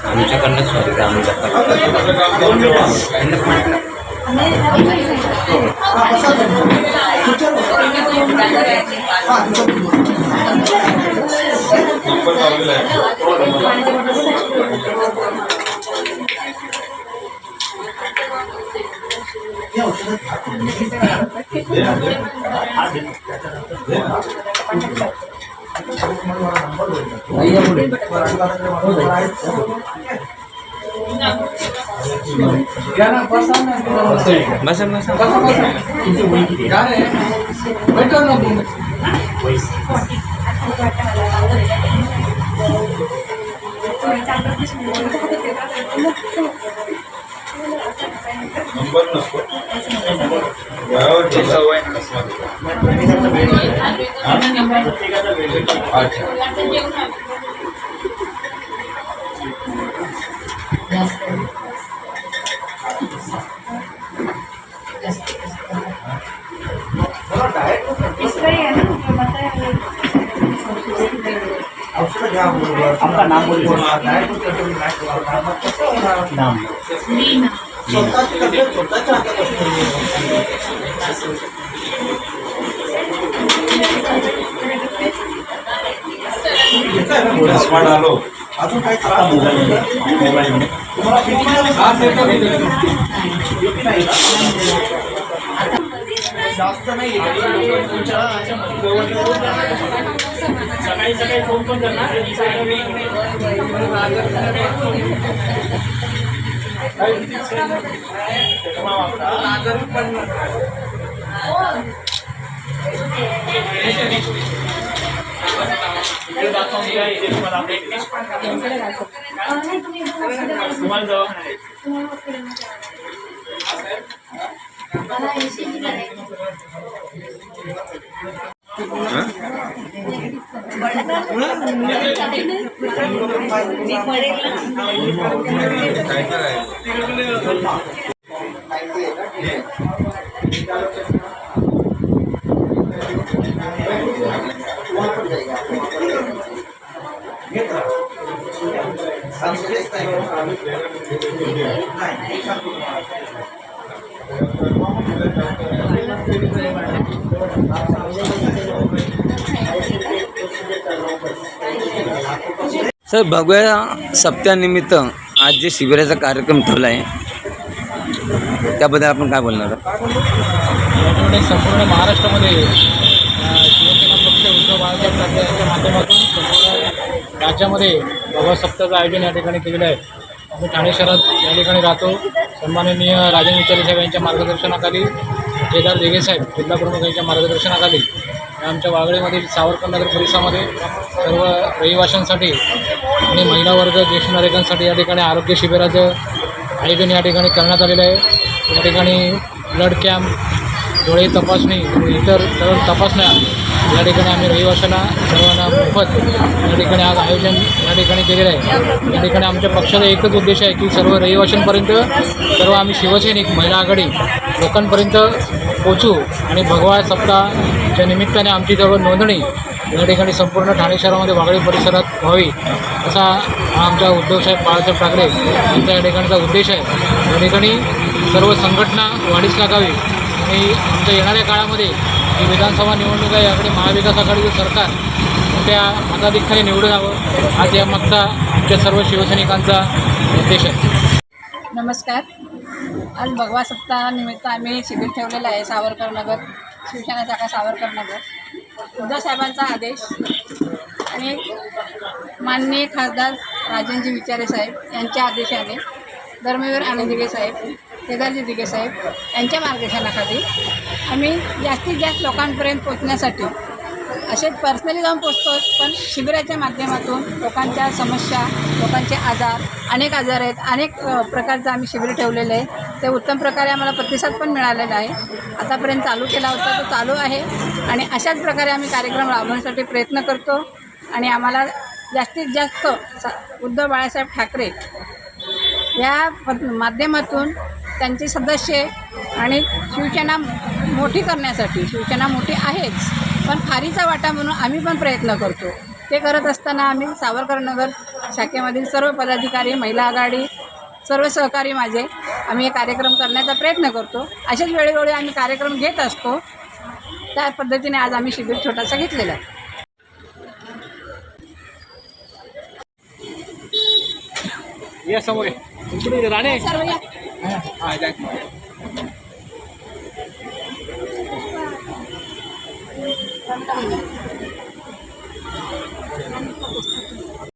आमच्याकडनं सॉरी आपका नाम बोलिए। नाम डालो अजून काय मोबाईल जास्त नाही सकाळी सकाळी फोन पण करणार सर, भगव्या सप्त्यानिमित्त आज जे शिबिराचा कार्यक्रम ठेवला आहे त्याबद्दल आपण काय बोलणार? संपूर्ण महाराष्ट्रामध्ये शिवसेना पक्ष उद्धव बाळासाहेब ठाकरे यांच्या माध्यमातून संपूर्ण राज्यामध्ये भगवा सप्ताहाचं आयोजन या ठिकाणी केलेलं आहे. आम्ही ठाणे शहरात या ठिकाणी राहतो. सन्माननीय राजन विचारे साहेब यांच्या मार्गदर्शनाखाली, केदार देगे साहेब जिल्हा प्रमुख यांच्या मार्गदर्शनाखाली आमच्या वागळेमधील सावरकर नगर परिसरामध्ये सर्व रहिवाशांसाठी आणि महिला वर्ग, ज्येष्ठ नागरिकांसाठी या ठिकाणी आरोग्य शिबिराचं आयोजन या ठिकाणी करण्यात आलेलं आहे. या ठिकाणी ब्लड कॅम्प, डोळे तपासणी, इतर सर्व तपासण्या या ठिकाणी आम्ही रहिवाशांना सर्वांना मोफत या ठिकाणी आज आयोजन या ठिकाणी केलेलं आहे. या ठिकाणी आमच्या पक्षाचा एकच उद्देश आहे की सर्व रहिवाशांपर्यंत, सर्व आम्ही शिवसैनिक महिला आघाडी लोकांपर्यंत पोचू आणि भगवा सप्ताहाच्या निमित्ताने आमची सर्व नोंदणी या ठिकाणी संपूर्ण ठाणे शहरामध्ये वागळे परिसरात व्हावी असा आमचा उद्धवसाहेब बाळासाहेब ठाकरे यांचा या ठिकाणचा उद्देश आहे. या ठिकाणी सर्व संघटना वाढीस लागावी आणि आमच्या येणाऱ्या काळामध्ये जी विधानसभा निवडणूक आहे याकडे महाविकास आघाडीचं सरकार त्या मताधिक्याने निवडून यावं आज यामागचा आमच्या सर्व शिवसैनिकांचा उद्देश आहे. नमस्कार. आज भगवा सप्ताहानिमित्त आम्ही शिबिर ठेवलेलं आहे सावरकर नगर, शिवसेना शाखा सावरकर नगर. उद्धव साहेबांचा आदेश आणि माननीय खासदार राजनजी विचारे साहेब यांच्या आदेशाने धर्मवीर आनंद दिघे साहेब, केदारजी दिघे साहेब यांच्या मार्गदर्शनाखाली आम्ही जास्तीत जास्त लोकांपर्यंत पोचण्यासाठी असे पर्सनली जाऊन पोचतो, पण शिबिराच्या माध्यमातून लोकांच्या समस्या, लोकांचे आजार, अनेक आजार आहेत, अनेक प्रकारचं आम्ही शिबिर ठेवलेलं आहे. ते उत्तम प्रकारे आम्हाला प्रतिसाद पण मिळालेला आहे. आतापर्यंत चालू केला होता तो चालू आहे आणि अशाच प्रकारे आम्ही कार्यक्रम राबवण्यासाठी प्रयत्न करतो आणि आम्हाला जास्तीत जास्त उद्धव बाळासाहेब ठाकरे या माध्यमातून त्यांचे सदस्य आणि शिवसेना मोठी करण्यासाठी, शिवसेना मोठी आहेच, पण खारीचा वाटा म्हणून आम्ही पण प्रयत्न करतो. ते करत असताना आम्ही सावरकरनगर शाखेमधील सर्व पदाधिकारी, महिला आघाडी, सर्व सहकारी माझे आम्ही हे कार्यक्रम करण्याचा प्रयत्न करतो. अशाच वेळोवेळी आम्ही कार्यक्रम घेत असतो. त्या पद्धतीने आज आम्ही शिबिर छोटासा घेतलेला आहे. या समोर इकडे राणे सर्व या. हां